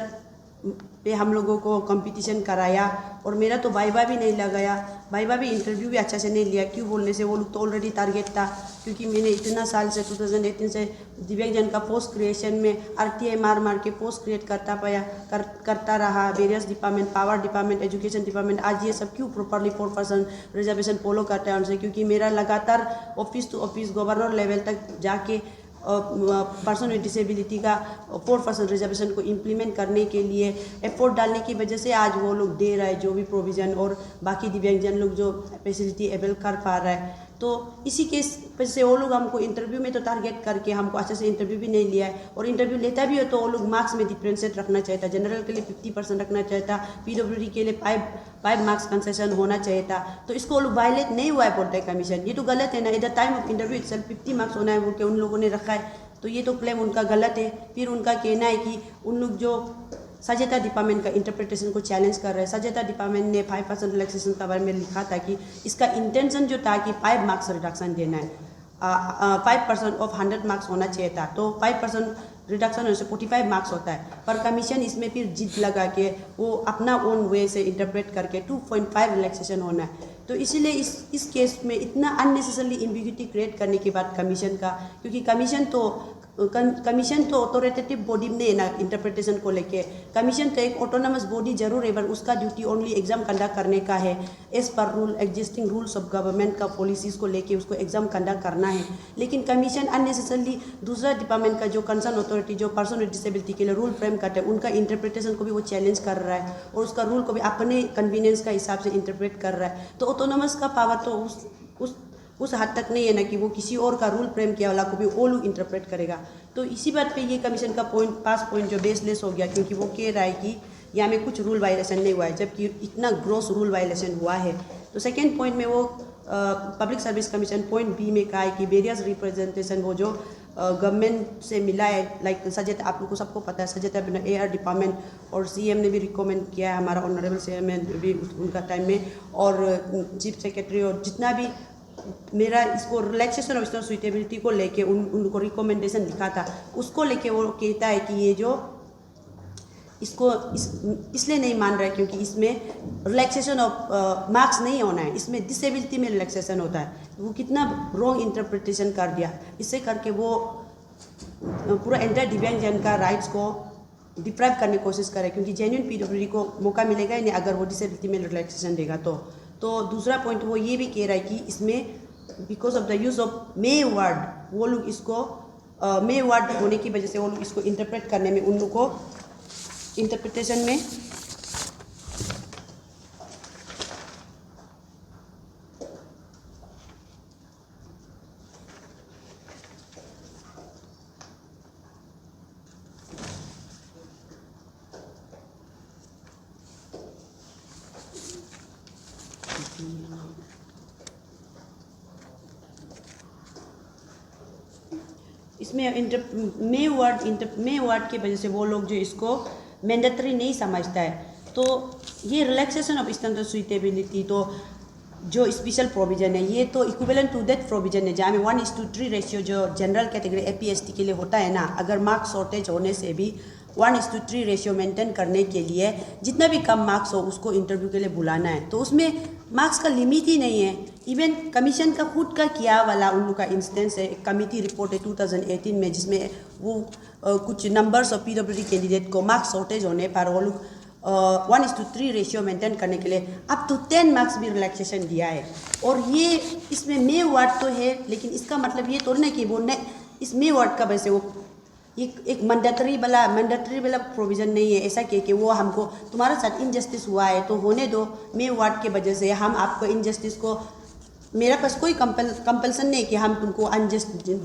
[SPEAKER 2] पे हम लोगों को कंपटीशन कराया, और मेरा तो वाइवा भी नहीं लगाया, वाइवा भी इंटरव्यू भी अच्छा से नहीं लिया। क्यों बोलने से, वो लोग तो ऑलरेडी टारगेट था, क्योंकि मैंने इतना साल से 2018 से दिव्यांगजन का पोस्ट क्रिएशन में RTI मार के पोस्ट क्रिएट करता रहा, various department, power department, education department. आज ये सब क्यों प्रॉपरली 4% रिजर्वेशन फॉलो करता है उनसे? क्योंकि मेरा लगातार office to office governor level तक जाके पर्सन विद डिसेबिलिटी का 4% रिजर्वेशन को इम्प्लीमेंट करने के लिए एफर्ट डालने की वजह से आज वो लोग दे रहा है जो भी प्रोविज़न, और बाकी दिव्यांगजन लोग जो फैसिलिटी अवेल कर पा रहा है। तो इसी केस से वो लोग हमको इंटरव्यू में तो टारगेट करके हमको अच्छे से इंटरव्यू भी नहीं लिया है, और इंटरव्यू लेता भी हो तो वो लोग मार्क्स में डिफ्रेंशिएट रखना चाहिए था। जनरल के लिए 50% रखना चाहिए था, PWD के लिए 5 मार्क्स कंसेशन होना चाहिए था। तो इसको वो लोग वायलेट नहीं हुआ है बोलता है कमीशन। ये तो गलत है ना। At the time of interview itself 50 marks होना है वो कि उन लोगों ने रखा है, तो ये तो क्लेम उनका गलत है। फिर उनका कहना है कि उन लोग जो सजेता डिपार्टमेंट का इंटरप्रिटेशन को चैलेंज कर रहे हैं। सजेता डिपार्टमेंट ने 5% रिलैक्सेशन के बारे में लिखा था कि इसका इंटेंशन जो था कि 5 मार्क्स रिडक्शन देना है, 5% ऑफ 100 मार्क्स होना चाहिए था, तो 5% रिडक्शन होने से 45 मार्क्स होता है। पर कमीशन इसमें फिर जिद लगा के वो अपना ओन वे से इंटरप्रेट करके 2.5 रिलैक्सेशन होना है। तो इसीलिए इस केस में इतना अननेसेसरली एम्बिग्यूटी क्रिएट करने के बाद कमीशन का, क्योंकि कमीशन तो ऑथोरिटेटिव बॉडी नहीं है ना इंटरप्रिटेशन को लेके। कमीशन तो एक ऑटोनमस बॉडी जरूर है, पर उसका ड्यूटी ओनली एग्जाम कंडक्ट करने का है। As per rule existing rules of government का पॉलिसीज़ को लेके उसको एग्जाम कंडक्ट करना है। लेकिन कमीशन अननेसेसरली दूसरा डिपार्टमेंट का जो कंसर्न अथॉरिटी जो पर्सन विद डिसेबिलिटी के लिए रूल फ्रेम करते हैं उनका इंटरप्रिटेशन को भी वो चैलेंज कर रहा है और उसका रूल को भी अपने कन्वीनियंस का हिसाब से इंटरप्रेट कर रहा है। तो ऑटोनमस का पावर तो उस हद तक नहीं है ना कि वो किसी और का रूल फ्रेम किया वाला को भी वो लोग इंटरप्रेट करेगा। तो इसी बात पे ये कमीशन का पास पॉइंट जो बेसलेस हो गया, क्योंकि वो कह रहा है कि यहाँ में कुछ रूल वायलेशन नहीं हुआ है, जबकि इतना ग्रॉस रूल वायलेशन हुआ है। तो सेकेंड पॉइंट में वो public service commission point B में कहा है कि वेरियस रिप्रेजेंटेशन वो जो गवर्नमेंट से मिला है, लाइक सजेता, आप लोग को सबको पता है सजेता एयर डिपार्टमेंट और सीएम ने भी रिकमेंड किया है, हमारा ऑनरेबल सीएम भी उनका टाइम में, और चीफ सेक्रेटरी और जितना भी मेरा इसको रिलैक्सेशन ऑफ स्टूडेंट सुइटेबिलिटी को लेके उनको रिकमेंडेशन लिखा था, उसको लेके वो कहता है कि ये जो इसको इसलिए नहीं मान रहा है क्योंकि इसमें रिलैक्सेशन ऑफ मार्क्स नहीं होना है, इसमें डिसेबिलिटी में रिलैक्सेशन होता है। वो कितना रॉन्ग इंटरप्रिटेशन कर दिया, इससे करके वो पूरा एंटायर दिव्यांग जन का राइट्स को डिप्राइव करने की कोशिश करे, क्योंकि जेन्युइन पीडब्ल्यूडी को मौका मिलेगा ही नहीं अगर वो डिसेबिलिटी में रिलैक्सेशन देगा। तो दूसरा पॉइंट वो ये भी कह रहा है कि इसमें because of the use of May word वो लोग इसको मे वर्ड होने की वजह से वो लोग इसको इंटरप्रेट करने में उन लोग को इंटरप्रिटेशन में मे वर्ड की वजह से वो लोग जो इसको मैंडेटरी नहीं समझता है। तो ये रिलैक्सेशन ऑफ स्टैंडर्ड सुइटेबिलिटी तो जो स्पेशल प्रोविजन है ये तो इक्विवेलेंट टू दैट प्रोविजन है जहाँ में 1:3 रेशियो जो जनरल कैटेगरी APST के लिए होता है ना, अगर मार्क्स शॉर्टेज होने से भी 1:3 रेशियो मेंटेन करने के लिए जितना भी कम मार्क्स हो उसको इंटरव्यू के लिए बुलाना है। तो उसमें मार्क्स का लिमिट ही नहीं है। इवन कमीशन का खुद का किया वाला उन लोग का इंस्टेंस है, कमिटी रिपोर्ट है 2018 में, जिसमें वो कुछ नंबर्स ऑफ PWD कैंडिडेट को मार्क्स शॉर्टेज होने पर वो लोग 1:3 रेशियो मेंटेन करने के लिए अप टू 10 मार्क्स भी रिलैक्सेशन दिया है। और ये इसमें मे वर्ड तो है, लेकिन इसका मतलब ये थोड़ी ना कि वो इस मे वर्ड का वैसे वो एक मैंडेटरी वाला प्रोविज़न नहीं है ऐसा कि वो हमको तुम्हारे साथ इनजस्टिस हुआ है तो होने दो, मे वर्ड के वजह से हम आपको इनजस्टिस को, मेरा पास कोई कंपल्सन नहीं कि हम तुमको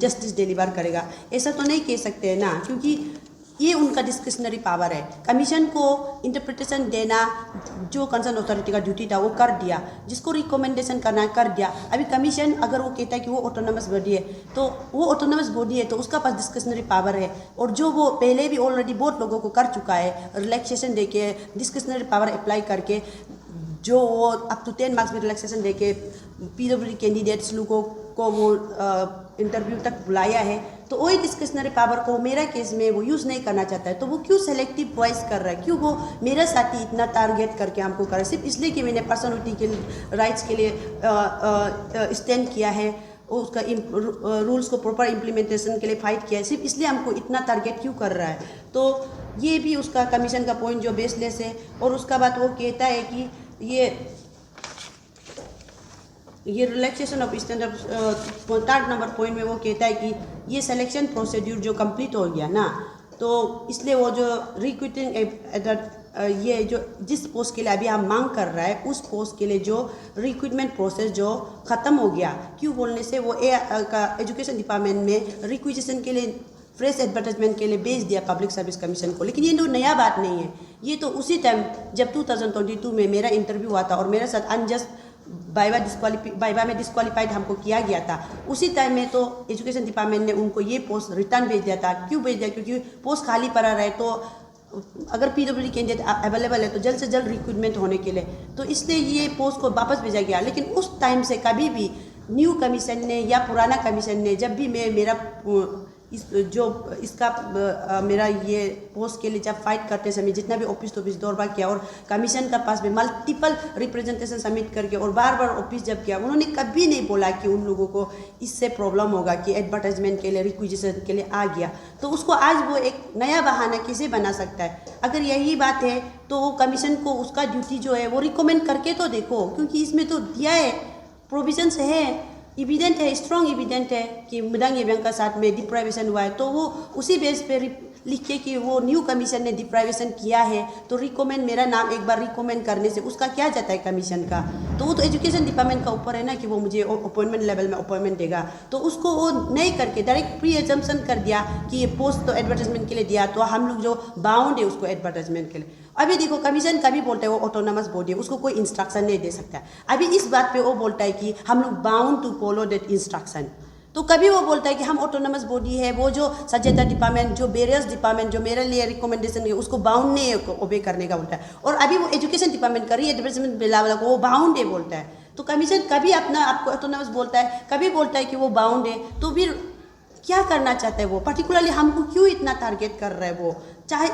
[SPEAKER 2] जस्टिस डिलीवर करेगा, ऐसा तो नहीं कह सकते हैं ना, क्योंकि ये उनका डिस्क्रिशनरी पावर है। कमीशन को इंटरप्रिटेशन देना जो कंसर्न अथॉरिटी का ड्यूटी था वो कर दिया, जिसको रिकमेंडेशन करना है कर दिया। अभी कमीशन अगर वो कहता है कि वो ऑटोनमस बॉडी है तो वो ऑटोनमस बॉडी है तो उसका पास डिस्क्रिशनरी पावर है, और जो वो पहले भी ऑलरेडी बहुत लोगों को कर चुका है रिलैक्सेशन देके डिस्क्रिशनरी पावर अप्लाई करके, जो वो अप टू 10 मार्क्स में रिलैक्सेशन देके PWD कैंडिडेट्स लोगों को वो इंटरव्यू तक बुलाया है, तो वही डिस्क्रिशनरी पावर को मेरा केस में वो यूज़ नहीं करना चाहता है। तो वो क्यों सेलेक्टिव वॉइस कर रहा है, क्यों वो मेरा साथी इतना टारगेट करके हमको कर रहा है, सिर्फ इसलिए कि मैंने पर्सनलिटी के राइट्स के लिए स्टैंड किया है, उसका रूल्स को प्रॉपर इम्प्लीमेंटेशन के लिए फाइट किया है, सिर्फ इसलिए हमको इतना टारगेट क्यों कर रहा है। तो ये भी उसका कमीशन का पॉइंट जो बेसलेस है। और उसका बाद वो कहता है कि ये relaxation of standard, third number point में वो कहता है कि ये सिलेक्शन प्रोसीड्यूर जो कंप्लीट हो गया ना, तो इसलिए वो जो रिक्रूटिंग ये जो जिस पोस्ट के लिए अभी हम मांग कर रहा है उस पोस्ट के लिए जो रिक्रूटमेंट प्रोसेस जो ख़त्म हो गया, क्यों बोलने से वो एजुकेशन डिपार्टमेंट में रिक्विजिशन के लिए फ्रेश एडवर्टाइजमेंट के लिए भेज दिया पब्लिक सर्विस कमीशन को। लेकिन ये तो नया बात नहीं है, ये तो उसी टाइम जब 2022 में मेरा इंटरव्यू हुआ था और मेरे साथ अनजस्ट वाइवा में डिस्क्वालीफाइड हमको किया गया था, उसी टाइम में तो एजुकेशन डिपार्टमेंट ने उनको ये पोस्ट रिटर्न भेज दिया था। क्यों भेज दिया, क्योंकि पोस्ट खाली पड़ा रहे तो अगर PWD कैंडिडेट अवेलेबल है तो जल्द से जल्द रिक्रूटमेंट होने के लिए, तो इसलिए ये पोस्ट को वापस भेजा गया। लेकिन उस टाइम से कभी भी न्यू कमीशन ने या पुराना कमीशन ने, जब भी मैं मेरा मेरा ये पोस्ट के लिए जब फाइट करते समय जितना भी ऑफिस तो ऑफिस दौड़ किया और कमीशन का पास में मल्टीपल रिप्रेजेंटेशन सबमिट करके और बार बार ऑफिस जब किया, उन्होंने कभी नहीं बोला कि उन लोगों को इससे प्रॉब्लम होगा कि एडवर्टाइजमेंट के लिए रिक्विजिशन के लिए आ गया। तो उसको आज वो एक नया बहाना कैसे बना सकता है? अगर यही बात है तो वो कमीशन को उसका ड्यूटी जो है वो रिकमेंड करके तो देखो, क्योंकि इसमें तो दिया है, प्रोविजंस है, इविडेंट है, स्ट्रॉन्ग इविडेंट है कि मुदांग येबियांग का साथ में डिप्राइवेशन हुआ है। तो वो उसी बेस पे लिख के कि वो न्यू कमीशन ने डिप्राइवेशन किया है तो रिकमेंड, मेरा नाम एक बार रिकमेंड करने से उसका क्या जाता है कमीशन का? तो वो तो एजुकेशन डिपार्टमेंट का ऊपर है ना कि वो मुझे अपॉइंटमेंट लेवल में अपॉइंटमेंट देगा। तो उसको वो नहीं करके डायरेक्ट प्री एजम्पशन कर दिया कि ये पोस्ट तो एडवर्टाइजमेंट के लिए दिया, तो हम लोग जो बाउंड है उसको एडवर्टाइजमेंट के लिए। अभी देखो कमीशन कभी बोलता है वो ऑटोनोमस बॉडी है, उसको कोई इंस्ट्रक्शन नहीं दे सकता है। अभी इस बात पे वो बोलता है कि हम लोग bound to follow that instruction. तो कभी वो बोलता है कि हम ऑटोनोमस बॉडी है, वो जो सचेता डिपार्टमेंट, जो वेरियस डिपार्टमेंट जो मेरे लिए रिकमेंडेशन है उसको बाउंड नहीं है ओबे करने का बोलता है। और अभी वो एजुकेशन डिपार्टमेंट कर रही है एडवर्टाइजमेंट बिला वाला को वो बाउंड है बोलता है। तो कमीशन कभी अपना आपको ऑटोनोमस बोलता है, कभी बोलता है कि वो बाउंड है। तो फिर क्या करना चाहता है वो? पर्टिकुलरली हमको क्यों इतना टारगेट कर रहा है?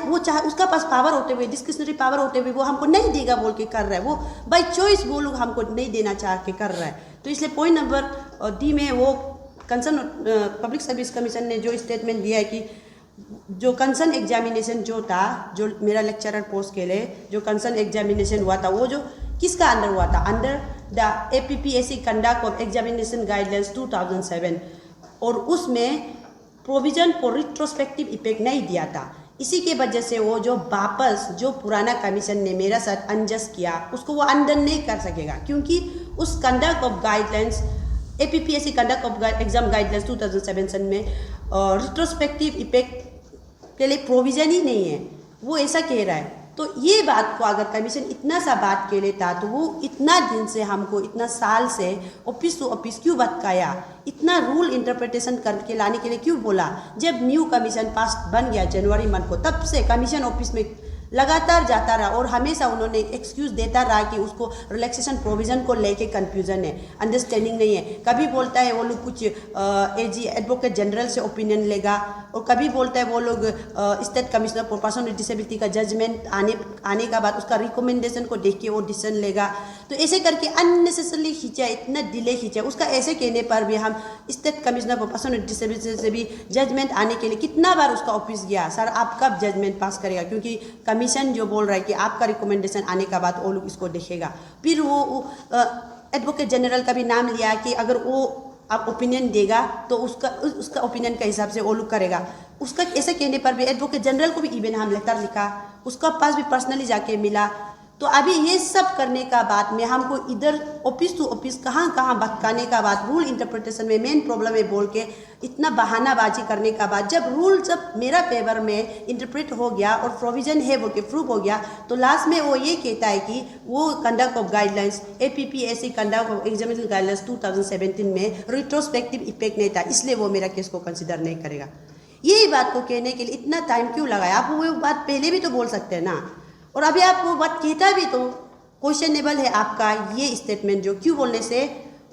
[SPEAKER 2] वो चाहे उसका पास पावर होते हुए, डिस्क्रिशनरी पावर होते हुए वो हमको नहीं देगा बोल के कर रहा है। वो बाई चॉइस वो लोग हमको नहीं देना चाह के कर रहा है। तो इसलिए पॉइंट नंबर डी में वो कंसर्न पब्लिक सर्विस कमीशन ने जो स्टेटमेंट दिया है कि जो कंसर्न एग्जामिनेशन जो था, जो मेरा लेक्चरर पोस्ट के लिए जो कंसर्न एग्जामिनेशन हुआ था, वो जो किसका अंडर हुआ था? Under the APPSC conduct of examination guidelines 2007, और उसमें प्रोविजन फॉर रिट्रोस्पेक्टिव इफेक्ट नहीं दिया था। इसी के वजह से वो जो वापस जो पुराना कमीशन ने मेरा साथ अनजस्ट किया उसको वो अनडन नहीं कर सकेगा, क्योंकि उस conduct of guidelines APPSC conduct of exam guidelines 2007 में रिट्रोस्पेक्टिव इफेक्ट के लिए प्रोविजन ही नहीं है, वो ऐसा कह रहा है। तो ये बात को अगर कमीशन इतना सा बात के लिए था तो वो इतना दिन से हमको इतना साल से ऑफिस टू ऑफिस क्यों भटकाया, इतना रूल इंटरप्रिटेशन करके लाने के लिए क्यों बोला? जब न्यू कमीशन पास बन गया जनवरी मंथ को, तब से कमीशन ऑफिस में लगातार जाता रहा और हमेशा उन्होंने एक्सक्यूज देता रहा कि उसको रिलैक्सेशन प्रोविज़न को लेके कंफ्यूजन है, अंडरस्टैंडिंग नहीं है। कभी बोलता है वो लोग कुछ AG एडवोकेट जनरल से ओपिनियन लेगा, और कभी बोलता है वो लोग state commissioner for person with disability का जजमेंट आने का बाद उसका रिकमेंडेशन को देख के वो डिसीजन लेगा। तो ऐसे करके अननेसेसरली खींचा, इतना डिले खींचा। उसका ऐसे कहने पर भी हम state commissioner for person with disability से भी जजमेंट आने के लिए कितना बार उसका ऑफिस गया, सर आप कब जजमेंट पास करेगा, क्योंकि कमीशन जो बोल रहा है कि आपका रिकमेंडेशन आने का बाद वो लोग इसको देखेगा। फिर वो एडवोकेट जनरल का भी नाम लिया कि अगर वो आप ओपिनियन देगा तो उसका ओपिनियन के हिसाब से वो लोग करेगा। उसका ऐसे कहने पर भी एडवोकेट जनरल को भी इवन हम लेटर लिखा, उसका पास भी पर्सनली जाके मिला। तो अभी ये सब करने का बाद में हमको इधर ऑफिस टू ऑफिस कहाँ कहाँ भटकाने का बाद, रूल इंटरप्रिटेशन में मेन प्रॉब्लम है बोल के इतना बहानाबाजी करने का बाद, जब रूल जब मेरा फेवर में इंटरप्रेट हो गया और प्रोविजन है बोल के प्रूव हो गया, तो लास्ट में वो ये कहता है कि वो conduct of guidelines APPSC conduct of examination guidelines 2017 में रिट्रोस्पेक्टिव इफेक्ट नहीं था, इसलिए वो मेरा केस को कंसिडर नहीं करेगा। यही बात को कहने के लिए इतना टाइम क्यों लगाया? आप वो बात पहले भी तो बोल सकते हैं ना, और अभी आप वो बात कहता भी तो क्वेश्चनेबल है आपका ये स्टेटमेंट जो क्यों बोलने से।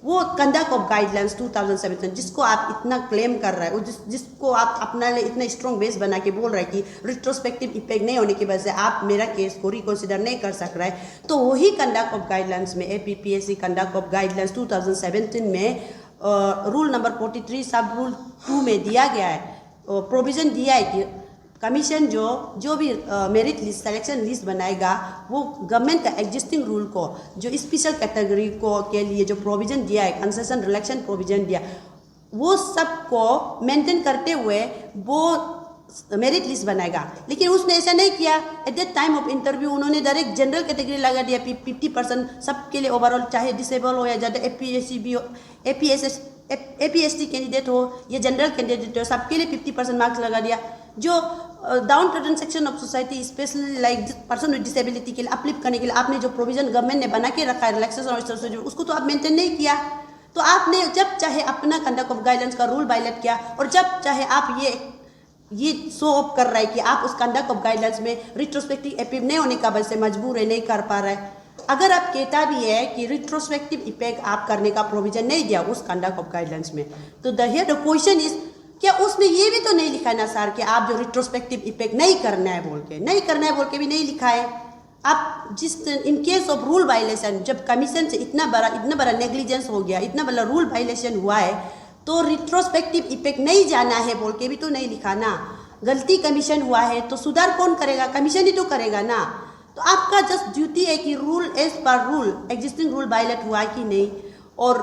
[SPEAKER 2] वो कंडक्ट ऑफ गाइडलाइंस 2017 जिसको आप इतना क्लेम कर रहे हो, जिसको आप अपना लिए इतना स्ट्रॉन्ग बेस बना के बोल रहे हैं कि रिट्रोस्पेक्टिव इफेक्ट नहीं होने की वजह से आप मेरा केस को रिकंसिडर नहीं कर सक रहे हैं, तो वही कंडक्ट ऑफ गाइडलाइंस में APPSC कंडक्ट ऑफ गाइडलाइंस 2017 में रूल नंबर 43 सब रूल 2 में दिया गया है, प्रोविजन दिया है कि कमीशन जो भी मेरिट लिस्ट सिलेक्शन लिस्ट बनाएगा वो गवर्नमेंट का एग्जिस्टिंग रूल को जो स्पेशल कैटेगरी को के लिए जो प्रोविजन दिया है, कंसेशन रिलैक्सेशन प्रोविजन दिया, वो सब को मेंटेन करते हुए वो मेरिट लिस्ट बनाएगा। लेकिन उसने ऐसा नहीं किया। At the time of interview उन्होंने डायरेक्ट जनरल कैटेगरी लगा दिया, 50% सबके लिए ओवरऑल, चाहे डिसेबल हो या ज़्यादा APST कैंडिडेट हो या जनरल कैंडिडेट हो, सबके लिए 50% मार्क्स लगा दिया। जो downtrodden section of society specially like person with disability के लिए अपलिफ्ट करने के लिए आपने जो प्रोविजन गवर्नमेंट ने बना के रखा है रिलैक्सेशन और उसको तो आप मेंटेन नहीं किया। तो आपने जब चाहे अपना कंडक्ट ऑफ गाइडलाइंस का रूल वायलेट किया और जब चाहे आप ये ये शो ऑफ कर रहा है कि आप उस कंडक्ट ऑफ गाइडलाइंस में रिट्रोस्पेक्टिव इफेक्ट नहीं होने का वजह से मजबूर है, नहीं कर पा रहा है। अगर आप कहता भी है कि रिट्रोस्पेक्टिव इफेक्ट आप करने का प्रोविजन नहीं दिया उस कंडक्ट ऑफ गाइडलाइंस में, तो द क्वेश्चन इज, क्या उसमें ये भी तो नहीं लिखा है ना सर कि आप जो रिट्रोस्पेक्टिव इफेक्ट नहीं करना है बोल के भी नहीं लिखा है। आप जिस इन केस ऑफ रूल वायलेशन, जब कमीशन से इतना बड़ा नेग्लिजेंस हो गया, इतना बड़ा रूल वायलेशन हुआ है, तो रिट्रोस्पेक्टिव इफेक्ट नहीं जाना है बोल के भी तो नहीं लिखा ना। गलती कमीशन हुआ है तो सुधार कौन करेगा? कमीशन ही तो करेगा ना। तो आपका जस्ट ड्यूटी है कि rule as per rule, existing rule violate हुआ कि नहीं और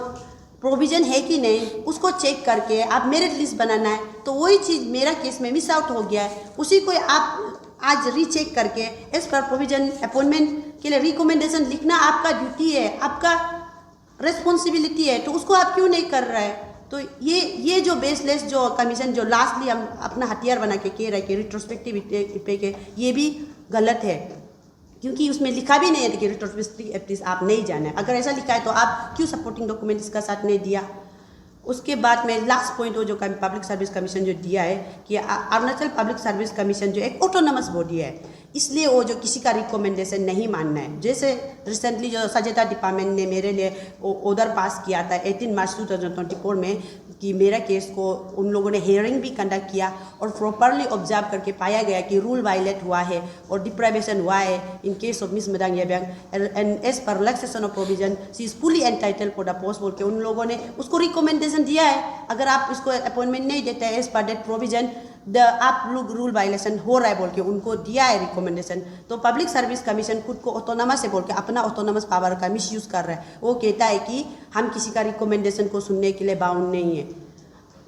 [SPEAKER 2] प्रोविजन है कि नहीं, उसको चेक करके आप मेरिट लिस्ट बनाना है। तो वही चीज़ मेरा केस में मिस आउट हो गया है, उसी को आप आज रीचेक करके एज पर प्रोविजन अपॉइंटमेंट के लिए रिकमेंडेशन लिखना आपका ड्यूटी है, आपका रिस्पॉन्सिबिलिटी है। तो उसको आप क्यों नहीं कर रहे हैं? तो ये जो बेसलेस जो कमीशन जो लास्टली हम अपना हथियार बना के कह रहे हैं कि रिट्रोस्पेक्टिव इफेक्ट है, ये भी गलत है, क्योंकि उसमें लिखा भी नहीं है कि रिट्रोस्पेक्टिव इफेक्ट आप नहीं जाना है। अगर ऐसा लिखा है तो आप क्यों सपोर्टिंग डॉक्यूमेंट इसका साथ नहीं दिया? उसके बाद में लास्ट पॉइंट वो जो पब्लिक सर्विस कमीशन जो दिया है कि अरुणाचल पब्लिक सर्विस कमीशन जो एक ऑटोनमस बॉडी है, इसलिए वो जो किसी का रिकमेंडेशन नहीं मानना है। जैसे रिसेंटली जो सचेता डिपार्टमेंट ने मेरे लिए ऑर्डर पास किया था 18 मार्च 2024 में कि मेरा केस को उन लोगों ने हियरिंग भी कंडक्ट किया और प्रॉपरली ऑब्जर्व करके पाया गया कि रूल वायलेट हुआ है और डिप्राइवेशन हुआ है in case of miss Madang Yebyang, and as per relaxation of provision she is fully entitle for the post बोल के उन लोगों ने उसको रिकमेंडेशन दिया है। अगर आप इसको अपॉइंटमेंट नहीं देते हैं एज पर दैट प्रोविजन, आप लोग रूल वायलेशन हो रहा है बोल के उनको दिया है रिकमेंडेशन। तो पब्लिक सर्विस कमीशन खुद को ऑटोनमस है बोल के अपना ऑटोनमस पावर का मिस यूज़ कर रहा है। वो कहता है कि हम किसी का रिकमेंडेशन को सुनने के लिए बाउंड नहीं है।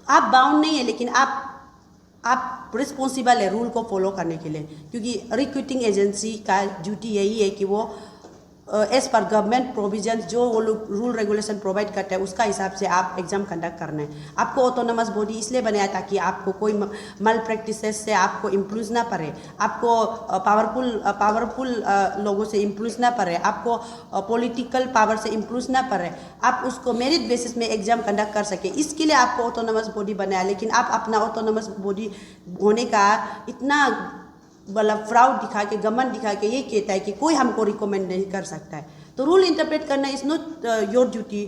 [SPEAKER 2] आप बाउंड नहीं है, लेकिन आप रिस्पॉन्सिबल है रूल को फॉलो करने के लिए, क्योंकि रिक्रूटिंग एजेंसी का ड्यूटी यही है कि वो एज पर गवर्नमेंट प्रोविजन जो वो लोग रूल रेगुलेशन प्रोवाइड करते हैं उसका हिसाब से आप एग्जाम कंडक्ट करना है। आपको ऑटोनमस बॉडी इसलिए बनाया ताकि आपको कोई मल प्रैक्टिसेस से आपको इन्फ्लुएंस ना पड़े, आपको पावरफुल लोगों से इन्फ्लुएंस ना पड़े, आपको पॉलिटिकल पावर से इन्फ्लुएंस ना पड़े, आप उसको मेरिट बेसिस में एग्जाम कंडक्ट कर सके, इसके लिए आपको ऑटोनमस बॉडी बनाया। लेकिन आप अपना ऑटोनमस बॉडी होने का इतना मतलब फ्राउड दिखा के, गमन दिखा के ये कहता है कि कोई हमको रिकमेंड नहीं कर सकता है। तो रूल इंटरप्रेट करना इज नॉट योर ड्यूटी।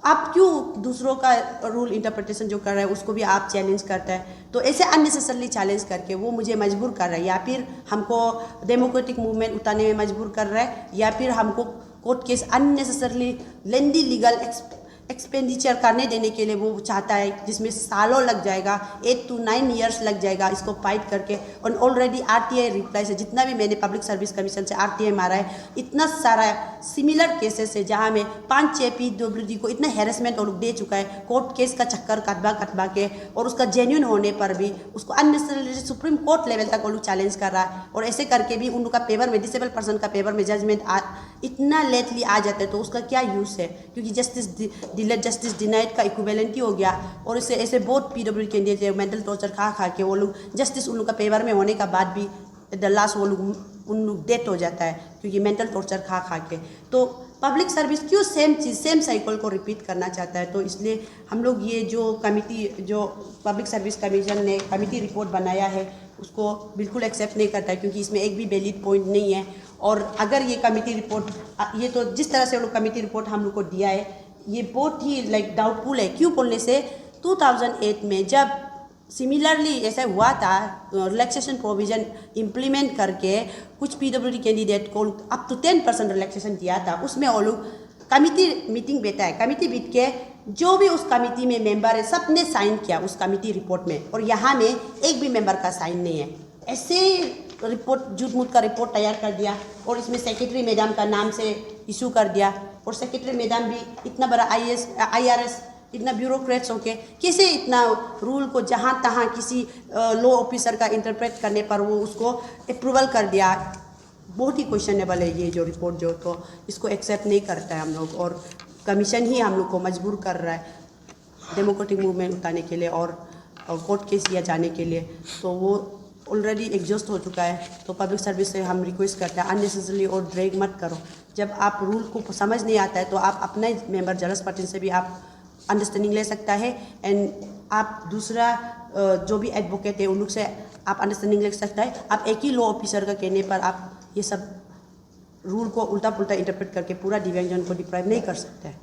[SPEAKER 2] आप क्यों दूसरों का रूल इंटरप्रिटेशन जो कर रहा है उसको भी आप चैलेंज करता है? तो ऐसे अननेसेसरली चैलेंज करके वो मुझे मजबूर कर रहा है, या फिर हमको डेमोक्रेटिक मूवमेंट उतारने में मजबूर कर रहा है, या फिर हमको कोर्ट केस अननेसेसरली लेंदी लीगल एक्सपेंडिचर करने देने के लिए वो चाहता है, जिसमें सालों लग जाएगा, 8 to 9 years लग जाएगा इसको फाइट करके। और ऑलरेडी आरटीआई रिप्लाई से जितना भी मैंने पब्लिक सर्विस कमीशन से आरटीआई मारा है, इतना सारा सिमिलर केसेस है जहाँ में 5-6 पीडब्ल्यूडी को इतना हैरेसमेंट और दे चुका है, कोर्ट केस का चक्कर कटवा के, और उसका जेन्युइन होने पर भी उसको अननेसेसरली सुप्रीम कोर्ट लेवल तक वो लोग चैलेंज कर रहा है। और ऐसे करके भी उन लोग का पेपर में, डिसेबल पर्सन का पेपर में जजमेंट इतना लेटली आ जाता है, तो उसका क्या यूज़ है? क्योंकि जस्टिस डिनाइड का इक्विवेलेंटी हो गया। और इससे ऐसे बहुत पीडब्ल्यू कैंडिडेट मेंटल टॉर्चर खा के वो लोग जस्टिस उन लोग का पेपर में होने का बाद भी द लास्ट वो लोग उन लोग डेथ हो जाता है, क्योंकि मेंटल टॉर्चर खा के। तो पब्लिक सर्विस क्यों सेम चीज़, सेम साइकिल को रिपीट करना चाहता है? तो इसलिए हम लोग ये जो कमिटी, जो पब्लिक सर्विस कमीशन ने कमिटी रिपोर्ट बनाया है, उसको बिल्कुल एक्सेप्ट नहीं करता है, क्योंकि इसमें एक भी वैलिड पॉइंट नहीं है। और अगर ये कमिटी रिपोर्ट, ये तो जिस तरह से वो लोग कमिटी रिपोर्ट हम लोग को दिया है, ये बहुत ही डाउटफुल है। क्यों बोलने से 2008 में जब सिमिलरली ऐसा हुआ था, रिलैक्सेशन प्रोविज़न इम्प्लीमेंट करके कुछ पीडब्ल्यूडी कैंडिडेट को अप टू 10% रिलैक्सेशन दिया था, उसमें वो लोग कमिटी मीटिंग बैठा है, कमिटी बैठ के जो भी उस कमिटी में मेंबर है सब ने साइन किया उस कमिटी रिपोर्ट में, और यहाँ में एक भी मेंबर का साइन नहीं है। ऐसे रिपोर्ट झूठ मूठ का रिपोर्ट तैयार कर दिया और इसमें सेक्रेटरी मैडम का नाम से इशू कर दिया। और सेक्रेटरी मैडम भी इतना बड़ा IRS इतना ब्यूरोक्रेट्स होके कैसे इतना रूल को जहाँ तहाँ किसी लॉ ऑफिसर का इंटरप्रेट करने पर वो उसको अप्रूवल कर दिया। बहुत ही क्वेश्चनेबल है ये जो रिपोर्ट जो, तो इसको एक्सेप्ट नहीं करता है हम लोग, और कमीशन ही हम लोग को मजबूर कर रहा है डेमोक्रेटिक मूवमेंट उतारने के लिए और कोर्ट केस लिया जाने के लिए। तो वो ऑलरेडी एग्जॉस्ट हो चुका है। तो पब्लिक सर्विस से हम रिक्वेस्ट करते हैं अननेसेसरली और ड्रैग मत करो। जब आप रूल को समझ नहीं आता है तो आप अपने मेंबर जनरल पार्टी से भी आप अंडरस्टैंडिंग ले सकता है, एंड आप दूसरा जो भी एडवोकेट है उन लोग से आप अंडरस्टैंडिंग ले सकता है। आप एक ही लॉ ऑफिसर का कहने पर आप ये सब रूल को उल्टा पुल्टा इंटरप्रेट करके पूरा दिव्यांगजन को डिप्राइव नहीं कर सकते हैं।